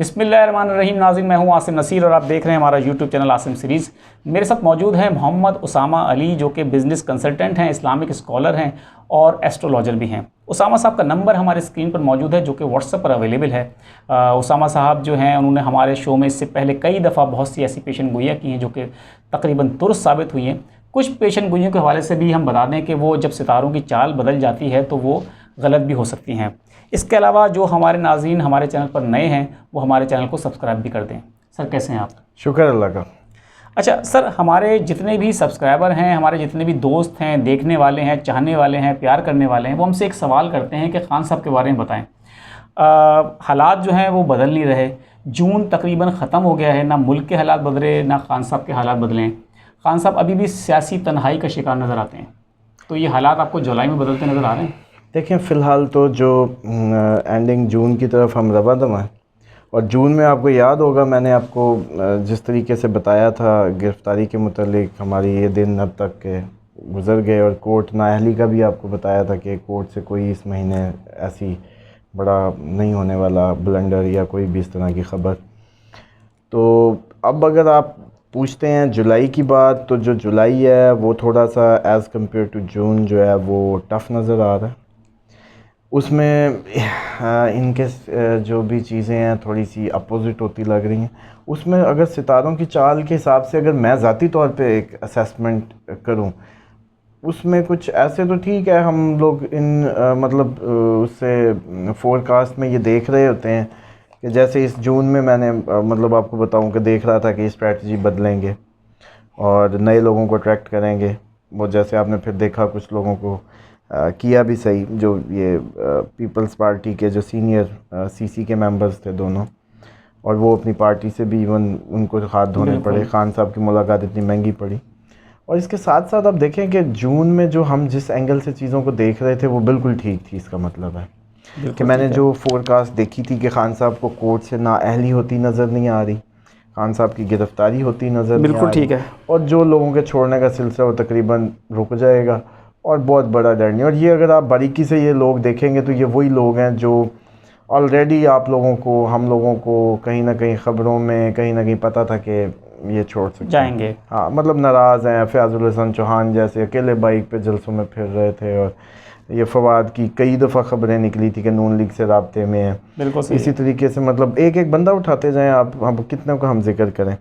बिस्मिल्लाहिर्रहमानिर्रहीम। नाज़रीन, मैं हूं आसिम नसीर और आप देख रहे हैं हमारा यूट्यूब चैनल आसिम सीरीज़। मेरे साथ मौजूद हैं मोहम्मद उसामा अली, जो कि बिज़नेस कंसल्टेंट हैं, इस्लामिक स्कॉलर हैं और एस्ट्रोलॉजर भी हैं। उसामा साहब का नंबर हमारे स्क्रीन पर मौजूद है, जो कि व्हाट्सएप पर अवेलेबल है। उसामा साहब जो हैं, उन्होंने हमारे शो में इससे पहले कई दफ़ा बहुत सी ऐसी पेशन गोइयाँ की हैं जो कि तकरीबन दुरुस्त साबित हुई हैं। कुछ पेशन गोइयों के हवाले से भी हम बता दें कि वो जब सितारों की चाल बदल जाती है तो वो गलत भी हो सकती हैं। इसके अलावा जो हमारे नाज़रीन हमारे चैनल पर नए हैं वो हमारे चैनल को सब्सक्राइब भी कर दें। सर, कैसे हैं आप? शुक्र अल्लाह का। अच्छा सर, हमारे जितने भी सब्सक्राइबर हैं, हमारे जितने भी दोस्त हैं, देखने वाले हैं, चाहने वाले हैं, प्यार करने वाले हैं, वो हमसे एक सवाल करते हैं कि खान साहब के बारे में बताएं। हालात जो हैं वो बदल नहीं रहे। जून तकरीबन ख़त्म हो गया है, ना मुल्क के हालात बदले ना खान साहब के हालात बदले हैं। खान साहब अभी भी सियासी तन्हाई का शिकार नज़र आते हैं। तो ये हालात आपको जुलाई में बदलते नज़र आ रहे हैं? देखें, फ़िलहाल तो जो एंडिंग जून की तरफ हम रवादम हैं, और जून में आपको याद होगा मैंने आपको जिस तरीके से बताया था गिरफ़्तारी के मुतालिक, हमारी ये दिन अब तक के गुज़र गए, और कोर्ट नाअहली का भी आपको बताया था कि कोर्ट से कोई इस महीने ऐसी बड़ा नहीं होने वाला ब्लंडर या कोई भी इस तरह की ख़बर। तो अब अगर आप पूछते हैं जुलाई की बात, तो जो जुलाई है वो थोड़ा सा एज़ कम्पेयर टू जून जो है वो टफ़ नज़र आ रहा है। उसमें इनके जो भी चीज़ें हैं थोड़ी सी अपोजिट होती लग रही हैं। उसमें अगर सितारों की चाल के हिसाब से अगर मैं ज़ाती तौर पे एक असेसमेंट करूं, उसमें कुछ ऐसे तो ठीक है, हम लोग इन मतलब उससे फोरकास्ट में ये देख रहे होते हैं कि जैसे इस जून में मैंने मतलब आपको बताऊं कि देख रहा था कि स्ट्रेटजी बदलेंगे और नए लोगों को अट्रैक्ट करेंगे। वो जैसे आपने फिर देखा कुछ लोगों को किया भी सही, जो ये पीपल्स पार्टी के जो सीनियर सीसी के मेंबर्स थे दोनों, और वो अपनी पार्टी से भी इवन उनको हाथ धोने पड़े। खान साहब की मुलाकात इतनी महंगी पड़ी। और इसके साथ साथ आप देखें कि जून में जो हम जिस एंगल से चीज़ों को देख रहे थे वो बिल्कुल ठीक थी। इसका मतलब है कि मैंने जो फोरकास्ट देखी थी कि खान साहब को कोर्ट से नाअहली होती नज़र नहीं आ रही, खान साहब की गिरफ़्तारी होती नज़र नहीं आ रही, ठीक है, और जो लोगों के छोड़ने का सिलसिला वो तकरीबन रुक जाएगा और बहुत बड़ा डर नहीं। और ये अगर आप बारीकी से ये लोग देखेंगे तो ये वही लोग हैं जो ऑलरेडी आप लोगों को, हम लोगों को कहीं ना कहीं ख़बरों में कहीं ना कहीं पता था कि ये छोड़ सकते जाएंगे। हाँ, मतलब नाराज़ हैं। फ़याज़ुल हसन चौहान जैसे अकेले बाइक पे जलसों में फिर रहे थे, और ये फवाद की कई दफ़ा ख़बरें निकली थी कि नून लीग से राब्ते में है। बिल्कुल इसी तरीके से मतलब एक एक बंदा उठाते जाएँ आप, हम कितने का हम जिक्र करें।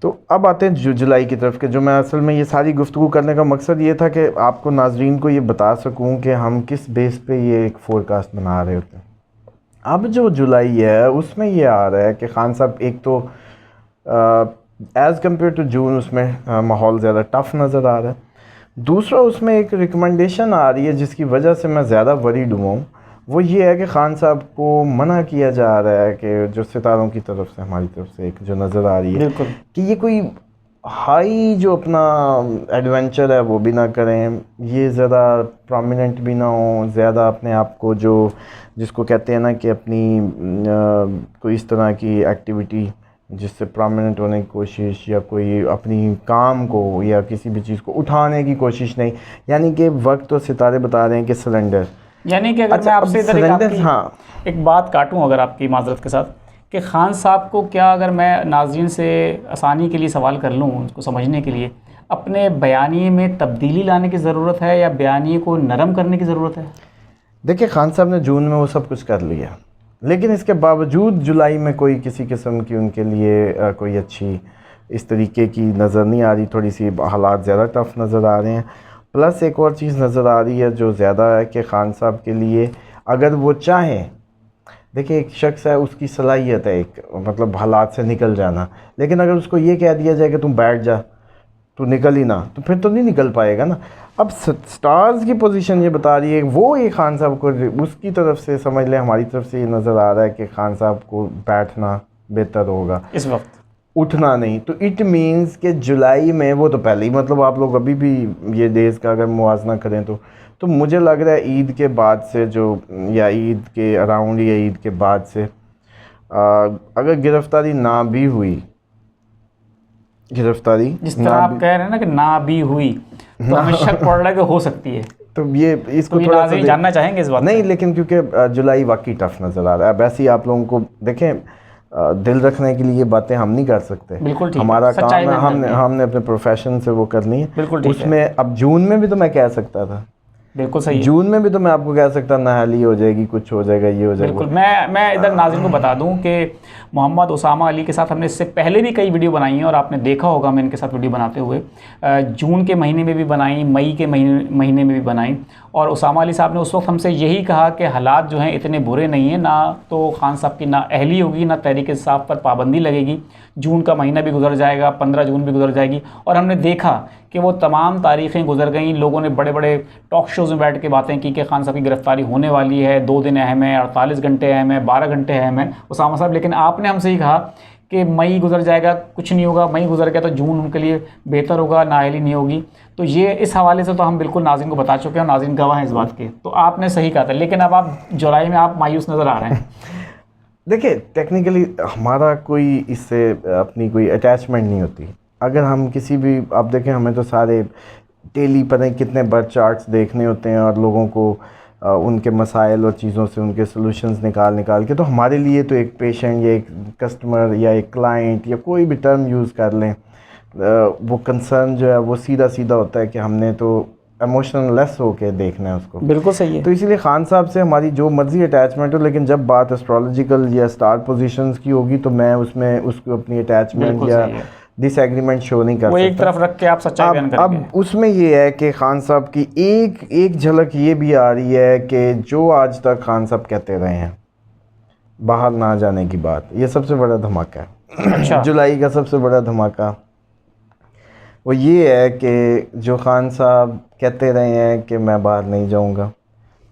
तो अब आते हैं जुलाई की तरफ के, जो मैं असल में ये सारी गुफ्तगू करने का मकसद ये था कि आपको नाजरीन को ये बता सकूं कि हम किस बेस पे ये एक फोरकास्ट बना रहे होते हैं। अब जो जुलाई है उसमें ये आ रहा है कि खान साहब एक तो एज़ कम्पेयर टू जून उसमें माहौल ज़्यादा टफ़ नज़र आ रहा है। दूसरा, उसमें एक रिकमेंडेशन आ रही है जिसकी वजह से मैं ज़्यादा वरीड हुआ हूँ। वो ये है कि खान साहब को मना किया जा रहा है कि जो सितारों की तरफ से, हमारी तरफ से एक जो नज़र आ रही है कि ये कोई हाई जो अपना एडवेंचर है वो भी ना करें, ये ज़्यादा प्रोमिनेंट भी ना हो, ज़्यादा अपने आप को जो जिसको कहते हैं ना कि अपनी कोई इस तरह की एक्टिविटी जिससे प्रोमिनेंट होने की कोशिश, या कोई अपनी काम को या किसी भी चीज़ को उठाने की कोशिश नहीं। यानी कि वक्त तो सितारे बता रहे हैं कि सरेंडर, यानी कि अगर मैं आपसे इधर एक बात काटूं अगर आपकी माजरत के साथ, कि खान साहब को क्या, अगर मैं नाज़रीन से आसानी के लिए सवाल कर लूं उसको समझने के लिए, अपने बयानिए में तब्दीली लाने की ज़रूरत है या बयानिए को नरम करने की ज़रूरत है? देखिए, खान साहब ने जून में वो सब कुछ कर लिया, लेकिन इसके बावजूद जुलाई में कोई किसी किस्म की उनके लिए कोई अच्छी इस तरीके की नज़र नहीं आ रही। थोड़ी सी हालात ज़्यादा टफ़ नज़र आ रहे हैं। प्लस एक और चीज़ नज़र आ रही है जो ज़्यादा है कि खान साहब के लिए अगर वो चाहें, देखिए एक शख्स है, उसकी सलाहियत है एक मतलब हालात से निकल जाना, लेकिन अगर उसको ये कह दिया जाए कि तुम बैठ जा, तू निकल ही ना, तो फिर तो नहीं निकल पाएगा ना। अब स्टार्स की पोजीशन ये बता रही है, वो ये खान साहब को, उसकी तरफ से समझ लें, हमारी तरफ से ये नज़र आ रहा है कि खान साहब को बैठना बेहतर होगा इस वक्त, उठना नहीं। तो इट मीन्स कि जुलाई में वो तो पहले ही, मतलब आप लोग अभी भी ये डेज़ का अगर मुआजना करें तो मुझे लग रहा है ईद के बाद से जो, या ईद के अराउंड या ईद के बाद से अगर गिरफ़्तारी ना भी हुई, गिरफ़्तारी जिस तरह आप कह रहे हैं ना कि ना भी हुई, तो हमें शक पड़ रहा है कि हो सकती है, तो ये इसको तो थोड़ा सा जानना चाहेंगे इस बात नहीं, लेकिन क्योंकि जुलाई वाकई टफ़ नज़र आ रहा है। अब ऐसे ही आप लोगों को देखें, दिल रखने के लिए ये बातें हम नहीं कर सकते। बिल्कुल ठीक है, हमारा काम सच्चाई है, में हमने अपने प्रोफेशन से वो करनी है। बिल्कुल ठीक है, उसमें अब जून में भी तो मैं कह सकता था, बिल्कुल सही है। जून में भी तो मैं आपको कह सकता नहाली हो जाएगी, कुछ हो जाएगा, ये हो जाएगा। बिल्कुल, मैं इधर नाज़रीन को बता दूं कि मोहम्मद उसामा अली के साथ हमने इससे पहले भी कई वीडियो बनाई हैं और आपने देखा होगा मैं इनके साथ वीडियो बनाते हुए। जून के महीने में भी बनाई, मई के महीने में भी बनाई, और उसामा अली साहब ने उस वक्त हमसे यही कहा कि हालात जो हैं इतने बुरे नहीं हैं, ना तो खान साहब की ना अहली होगी, ना तहरीक इंसाफ पर पाबंदी लगेगी, जून का महीना भी गुजर जाएगा, 15 जून भी गुजर जाएगी। और हमने देखा कि वो तमाम तारीखें गुजर गई, लोगों ने बड़े बड़े टॉक शोज़ में बैठ के बातें की कि खान साहब की गिरफ्तारी होने वाली है, 2 दिन अहम है, 48 घंटे अहम है, 12 घंटे अहम है उसामा साहब। लेकिन आपने हमसे ही कहा कि मई गुजर जाएगा, कुछ नहीं होगा, मई गुजर गया तो जून उनके लिए बेहतर होगा, नाअहली नहीं होगी। तो ये इस हवाले से तो हम बिल्कुल नाज़रीन को बता चुके हैं, नाज़रीन गवाह हैं इस बात के। तो आपने सही कहा था, लेकिन अब आप जुलाई में आप मायूस नज़र आ रहे हैं। देखिए, टेक्निकली हमारा कोई इससे अपनी कोई अटैचमेंट नहीं होती। अगर हम किसी भी, आप देखें, हमें तो सारे डेली पता नहीं कितने बर्थ चार्ट्स देखने होते हैं और लोगों को उनके मसाइल और चीज़ों से उनके सॉल्यूशंस निकाल के, तो हमारे लिए तो एक पेशेंट या एक कस्टमर या एक क्लाइंट या कोई भी टर्म यूज़ कर लें, वो कंसर्न जो है वो सीधा सीधा होता है कि हमने तो इमोशनल लेस होके देखना है उसको। बिल्कुल सही है। तो इसीलिए खान साहब से हमारी जो मर्ज़ी अटैचमेंट हो, लेकिन जब बात एस्ट्रोलॉजिकल या स्टार पोजीशंस की होगी तो मैं उसमें उसको अपनी अटैचमेंट या डिसएग्रीमेंट शो नहीं कर सकता। वो एक तरफ रख के आप सच्चाई बयान करेंगे। अब उसमें ये है कि खान साहब की एक झलक ये भी आ रही है कि जो आज तक खान साहब कहते रहे हैं बाहर ना जाने की बात, ये सबसे बड़ा धमाका है। अच्छा। जुलाई का सबसे बड़ा धमाका वो ये है कि जो खान साहब कहते रहे हैं कि मैं बाहर नहीं जाऊंगा,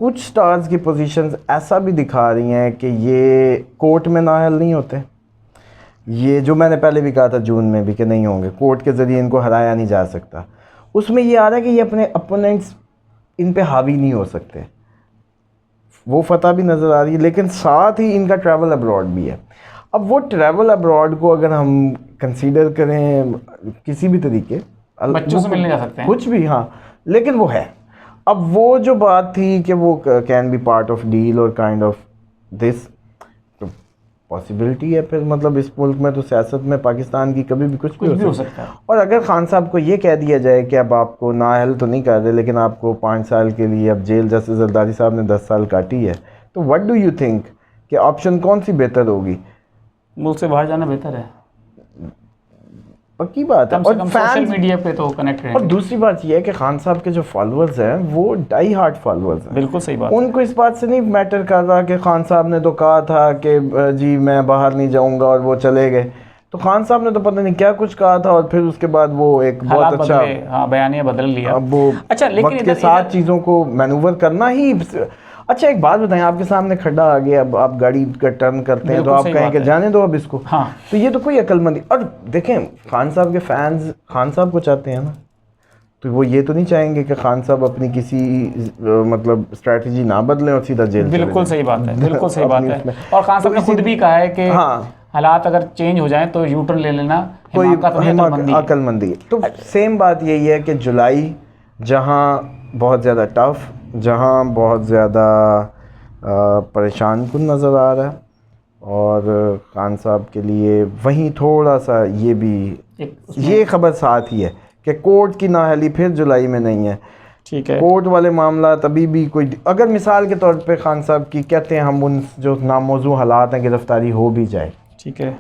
कुछ स्टार्स की पोजीशंस ऐसा भी दिखा रही हैं कि ये कोर्ट में नाअहल नहीं होते। ये जो मैंने पहले भी कहा था जून में भी कि नहीं होंगे, कोर्ट के ज़रिए इनको हराया नहीं जा सकता। उसमें ये आ रहा है कि ये अपने अपोनेंट्स इन पे हावी नहीं हो सकते, वो फतह भी नज़र आ रही है, लेकिन साथ ही इनका ट्रैवल अब्रॉड भी है। अब वो ट्रैवल अब्रॉड को अगर हम कंसीडर करें किसी भी तरीके, बच्चों से मिलने जा सकते हैं, कुछ भी, हाँ, लेकिन वो है। अब वो जो बात थी कि वो can be part of deal और काइंड ऑफ दिस, तो पॉसिबिलिटी है फिर, मतलब इस मुल्क में तो सियासत में पाकिस्तान की कभी भी कुछ भी हो सकता है। और अगर खान साहब को ये कह दिया जाए कि अब आपको नाअहल तो नहीं कर रहे, लेकिन आपको 5 साल के लिए अब जेल, जैसे जरदारी साहब ने 10 साल काटी है, तो व्हाट डू यू थिंक कि ऑप्शन कौन सी बेहतर होगी? मुल्क से बाहर जाना बेहतर है, पक्की बात है। और सोशल मीडिया पे तो कनेक्ट रहेंगे। और दूसरी बात यह है कि खान साहब के जो फॉलोअर्स हैं वो डाई हार्ट फॉलोअर्स हैं। बिल्कुल सही बात। उनको इस बात से नहीं मैटर कर रहा कि खान साहब ने तो कहा था कि जी मैं बाहर नहीं जाऊंगा और वो चले गए, तो खान साहब ने तो पता नहीं क्या कुछ कहा था और फिर उसके बाद वो एक बहुत अच्छा बयानिया बदल लिया। अब वो अच्छा, लेकिन वक्त के साथ चीज़ों को मैनूवर करना ही। अच्छा, एक बात बताएं, आपके सामने खड्डा आ गया, अब आप गाड़ी का टर्न करते हैं तो आप कहें कि जाने दो अब इसको। हाँ। तो ये तो कोई अक्लमंदी। और देखें, खान साहब के फैंस खान साहब को चाहते हैं ना, तो वो ये तो नहीं चाहेंगे कि खान साहब अपनी किसी मतलब स्ट्रैटेजी ना बदलें और सीधा जेल। बिल्कुल सही बात है, बिल्कुल सही बात है। और खान साहब ने खुद भी कहा है कि हालात अगर चेंज हो जाएं तो यू टर्न ले लेना, कोई अक्लमंदी। तो सेम बात यही है कि जुलाई जहाँ बहुत ज़्यादा टफ, जहाँ बहुत ज़्यादा परेशान कुन नज़र आ रहा है, और खान साहब के लिए वहीं थोड़ा सा ये भी ये खबर साथ ही है कि कोर्ट की नाअहली फिर जुलाई में नहीं है। ठीक है, कोर्ट वाले मामला तभी भी कोई, अगर मिसाल के तौर पे खान साहब की कहते हैं हम उन जो नामौजू हालात हैं गिरफ्तारी हो भी जाए, ठीक है,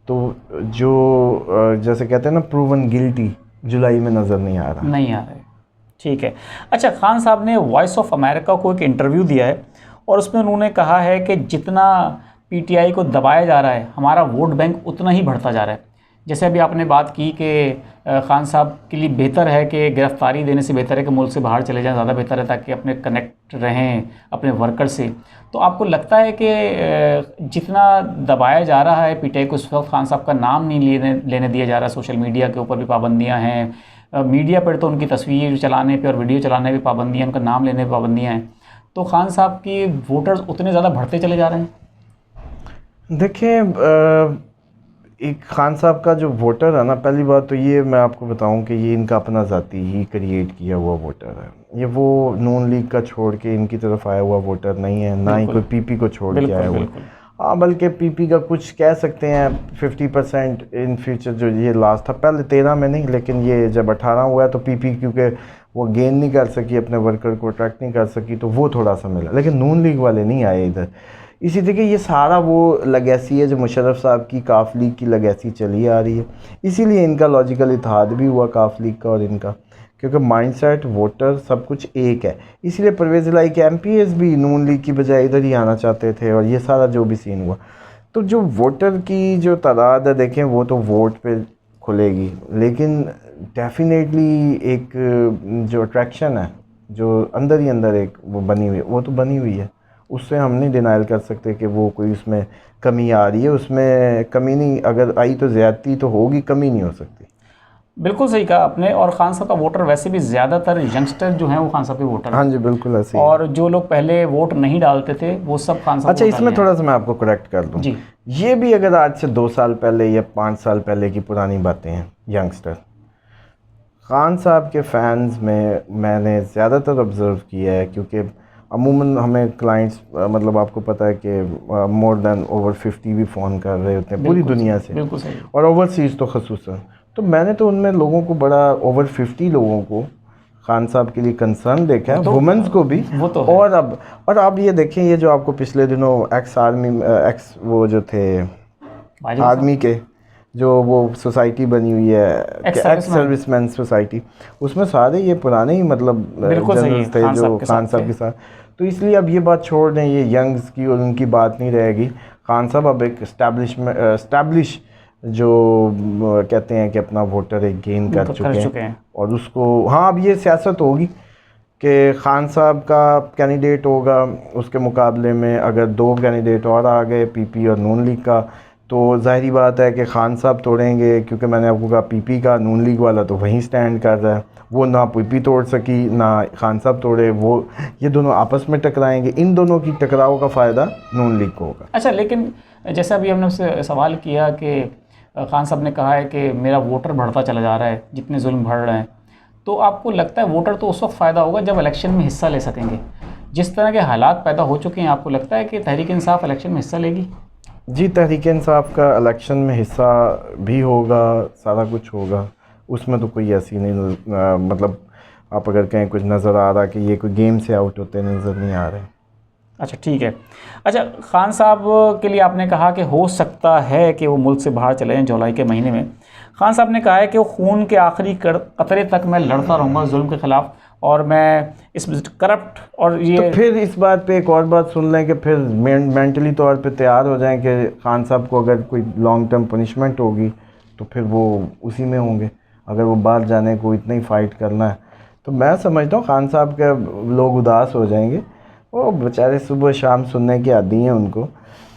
तो जो जैसे कहते हैं ना प्रूवन गिल्टी, जुलाई में नज़र नहीं आ रहा। ठीक है। अच्छा, खान साहब ने वॉइस ऑफ अमेरिका को एक इंटरव्यू दिया है और उसमें उन्होंने कहा है कि जितना पीटीआई को दबाया जा रहा है हमारा वोट बैंक उतना ही बढ़ता जा रहा है। जैसे अभी आपने बात की कि खान साहब के लिए बेहतर है कि गिरफ्तारी देने से बेहतर है कि मुल्क से बाहर चले जाएं, ज़्यादा बेहतर है, ताकि अपने कनेक्ट रहें अपने वर्कर से। तो आपको लगता है कि जितना दबाया जा रहा है पीटीआई को, उस वक्त खान साहब का नाम नहीं लेने दिया जा रहा, सोशल मीडिया के ऊपर भी पाबंदियाँ हैं, मीडिया पर तो उनकी तस्वीर चलाने पे और वीडियो चलाने पे पाबंदियाँ, उनका नाम लेने पे पाबंदियाँ हैं, तो खान साहब के वोटर्स उतने ज़्यादा बढ़ते चले जा रहे हैं? देखें, एक खान साहब का जो वोटर है ना, पहली बात तो ये मैं आपको बताऊं कि ये इनका अपना ज़ाती ही क्रिएट किया हुआ वोटर है। ये वो नून लीग का छोड़ के इनकी तरफ आया हुआ वोटर नहीं है, ना ही कोई पीपी को छोड़ के आया हुआ। हाँ, बल्कि पीपी का कुछ कह सकते हैं 50% इन फ्यूचर जो ये लास्ट था, पहले 13 में नहीं, लेकिन ये जब 18 हुआ है तो पीपी क्योंकि वो गेन नहीं कर सकी, अपने वर्कर को अट्रैक्ट नहीं कर सकी, तो वो थोड़ा सा मिला, लेकिन नून लीग वाले नहीं आए इधर। इसी तरीके ये सारा वो लेगेसी है जो मुशर्रफ साहब की काफ लीग की लेगेसी चली आ रही है, इसीलिए इनका लॉजिकल इत्तेहाद भी हुआ काफ लीग का और इनका, क्योंकि माइंडसेट वोटर सब कुछ एक है। इसलिए परवेज़ इलाही के MPs भी नून लीग की बजाय इधर ही आना चाहते थे, और ये सारा जो भी सीन हुआ, तो जो वोटर की जो तादाद है देखें वो तो वोट पे खुलेगी, लेकिन डेफिनेटली एक जो अट्रैक्शन है जो अंदर ही अंदर एक वो बनी हुई है, वो तो बनी हुई है, उससे हम नहीं डिनाइल कर सकते कि वो कोई उसमें कमी आ रही है। उसमें कमी नहीं, अगर आई तो ज़्यादती तो होगी, कमी नहीं हो सकती। बिल्कुल सही कहा आपने। और खान साहब का वोटर वैसे भी ज़्यादातर यंगस्टर जो हैं वो खान साहब के वोटर हैं। हाँ जी, बिल्कुल ऐसे ही। और जो लोग पहले वोट नहीं डालते थे वो सब खान साहब। अच्छा, इसमें थोड़ा सा मैं आपको करेक्ट कर दूँ जी। ये भी अगर आज से 2 साल पहले या 5 साल पहले की पुरानी बातें हैं, यंगस्टर खान साहब के फैंस में मैंने ज़्यादातर ऑब्ज़र्व किया है, क्योंकि अमूमन हमें क्लाइंट्स मतलब आपको पता है कि मोर देन ओवर 50 भी फ़ोन कर रहे होते हैं पूरी दुनिया से, बिल्कुल सही। और ओवरसीज़ तो ख़ुसूसन। तो मैंने तो उनमें लोगों को बड़ा ओवर 50 लोगों को खान साहब के लिए कंसर्न देखा है, वुमेंस को भी। वो तो है। और अब ये देखें, ये जो आपको पिछले दिनों एक्स वो जो थे आर्मी के जो वो सोसाइटी बनी हुई है, एक्स सर्विसमैन सोसाइटी, उसमें सारे ये पुराने ही मतलब जनरल्स थे जो खान साहब के साथ। तो इसलिए अब ये बात छोड़ दें, ये यंग्स की और उनकी बात नहीं रहेगी। खान साहब अब एक एस्टैब्लिश जो कहते हैं कि अपना वोटर एक गेन कर चुके हैं, और उसको हाँ अब ये सियासत होगी कि खान साहब का कैंडिडेट होगा, उसके मुकाबले में अगर 2 कैंडिडेट और आ गए पीपी और नून लीग का, तो ज़ाहिरी बात है कि खान साहब तोड़ेंगे, क्योंकि मैंने आपको कहा पीपी का नून लीग वाला तो वहीं स्टैंड कर रहा है, वो ना पीपी तोड़ सकी ना खान साहब तोड़े, वो ये दोनों आपस में टकराएंगे, इन दोनों की टकराव का फ़ायदा नून लीग को होगा। अच्छा, लेकिन जैसा अभी हमने उससे सवाल किया कि खान साहब ने कहा है कि मेरा वोटर बढ़ता चला जा रहा है जितने जुल्म बढ़ रहे हैं, तो आपको लगता है वोटर तो उस वक्त फ़ायदा होगा जब इलेक्शन में हिस्सा ले सकेंगे? जिस तरह के हालात पैदा हो चुके हैं, आपको लगता है कि तहरीक इंसाफ इलेक्शन में हिस्सा लेगी? जी, तहरीक इंसाफ का इलेक्शन में हिस्सा भी होगा, सारा कुछ होगा, उसमें तो कोई ऐसी नहीं मतलब आप अगर कहें कुछ नज़र आ रहा कि ये कोई गेम से आउट होते नज़र नहीं आ रहे। अच्छा, ठीक है। अच्छा, खान साहब के लिए आपने कहा कि हो सकता है कि वो मुल्क से बाहर चले जाएं जुलाई के महीने में। खान साहब ने कहा है कि वो खून के आखिरी कतरे तक मैं लड़ता रहूँगा जुल्म के ख़िलाफ़, और मैं इस करप्ट और ये तो फिर इस बात पे एक और बात सुन लें कि फिर मेंटली तौर पे तैयार हो जाएं कि खान साहब को अगर कोई लॉन्ग टर्म पनिशमेंट होगी तो फिर वो उसी में होंगे, अगर वो बाहर जाने को इतना ही फ़ाइट करना है। तो मैं समझता हूँ खान साहब के लोग उदास हो जाएंगे, वो बेचारे सुबह शाम सुनने की आदी हैं उनको,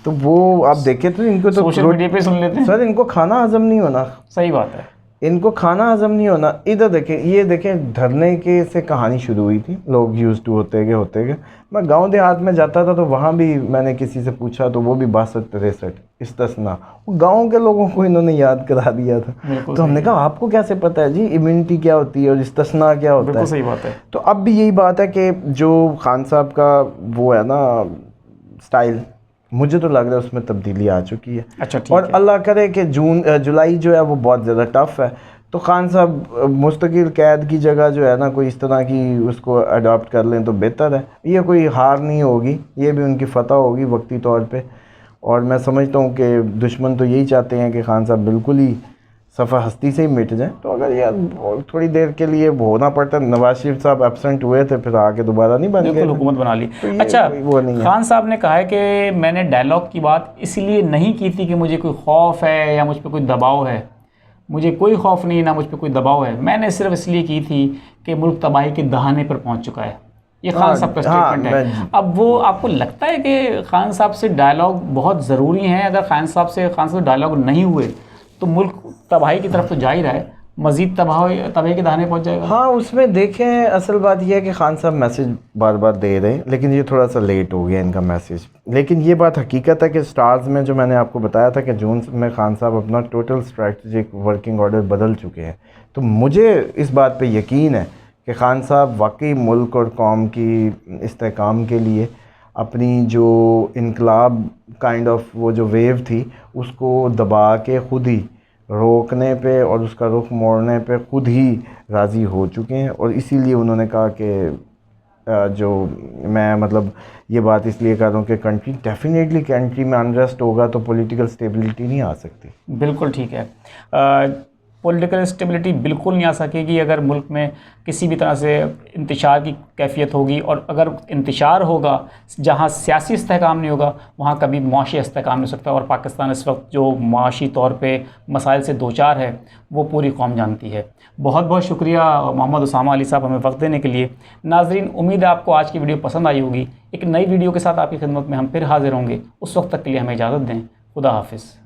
तो वो आप देखें तो इनको तो सोशल मीडिया पे सुन लेते हैं। सर इनको खाना हजम नहीं होना। सही बात है, इनको खाना हजम नहीं होना। इधर देखें, ये देखें धरने के से कहानी शुरू हुई थी, लोग यूज़ टू होते गए। मैं गांव देहात में जाता था तो वहाँ भी मैंने किसी से पूछा तो वो भी 62-63 इस्तना, गाँव के लोगों को इन्होंने याद करा दिया था। तो हमने कहा आपको कैसे पता है जी इम्यूनिटी क्या होती है और इस्तना क्या होता है? सही बात है। तो अब भी यही बात है कि जो खान साहब का वो है ना स्टाइल, मुझे तो लग रहा है उसमें तब्दीली आ चुकी है। अच्छा, ठीक और है। अल्लाह करे कि जुलाई जो है वो बहुत ज़्यादा टफ़ है, तो खान साहब मुस्तकिल कैद की जगह जो है ना कोई इस तरह की उसको अडॉप्ट कर लें तो बेहतर है। ये कोई हार नहीं होगी, ये भी उनकी फ़तह होगी वक्ती तौर पे। और मैं समझता हूँ कि दुश्मन तो यही चाहते हैं कि खान साहब बिल्कुल ही सफ़ा हस्ती से ही मिट जाए। तो अगर यार थोड़ी देर के लिए होना पड़ता, नवाज शरीफ साहब एब्सेंट हुए थे फिर आके दोबारा नहीं बन गए, हुकूमत बना ली। तो अच्छा, वो नहीं है। खान साहब ने कहा है कि मैंने डायलॉग की बात इसलिए नहीं की थी कि मुझे कोई खौफ है या मुझ पर कोई दबाव है, मुझे कोई खौफ नहीं ना मुझ पर कोई दबाव है, मैंने सिर्फ इसलिए की थी कि मुल्क तबाही के दहाने पर पहुंच चुका है। ये खान साहब का स्टेटमेंट है। अब वो आपको लगता है कि खान साहब से डायलॉग बहुत ज़रूरी हैं? अगर खान साहब डायलॉग नहीं हुए तो मुल्क तबाही की तरफ तो जा ही रहा है, मज़ीद तबाही के दहाने पहुंच जाएगा। हाँ, उसमें देखें असल बात यह है कि खान साहब मैसेज बार बार दे रहे हैं, लेकिन ये थोड़ा सा लेट हो गया इनका मैसेज। लेकिन ये बात हकीकत है कि स्टार्स में जो मैंने आपको बताया था कि जून में खान साहब अपना टोटल स्ट्रेटजिक वर्किंग ऑर्डर बदल चुके हैं। तो मुझे इस बात पे यकीन है कि खान साहब वाकई मुल्क और कौम की इस्तेहकाम के लिए अपनी जो इनकलाब काइंड ऑफ वो जो वेव थी उसको दबा के खुद ही रोकने पे और उसका रुख मोड़ने पे खुद ही राज़ी हो चुके हैं। और इसीलिए उन्होंने कहा कि जो मैं मतलब ये बात इसलिए कर रहा हूँ कि डेफिनेटली कंट्री में अनरेस्ट होगा तो पॉलिटिकल स्टेबिलिटी नहीं आ सकती। बिल्कुल ठीक है। पॉलिटिकल स्टेबिलिटी बिल्कुल नहीं आ सकेगी अगर मुल्क में किसी भी तरह से इंतशार की कैफियत होगी, और अगर इंतशार होगा जहाँ सियासी इस्तेहकाम नहीं होगा वहाँ कभी मुआशी इस्तेहकाम नहीं हो सकता। और पाकिस्तान इस वक्त जो मुआशी तौर पे मसाइल से दो चार है वो पूरी कौम जानती है। बहुत बहुत शुक्रिया मोहम्मद उसामा अली साहब हमें वक्त देने के लिए। नाजरीन, उम्मीद है आपको आज की वीडियो पसंद आई होगी। एक नई वीडियो के साथ आपकी खिदमत में हम फिर हाजिर होंगे। उस वक्त तक के लिए हमें इजाज़त दें। खुदा हाफिज़।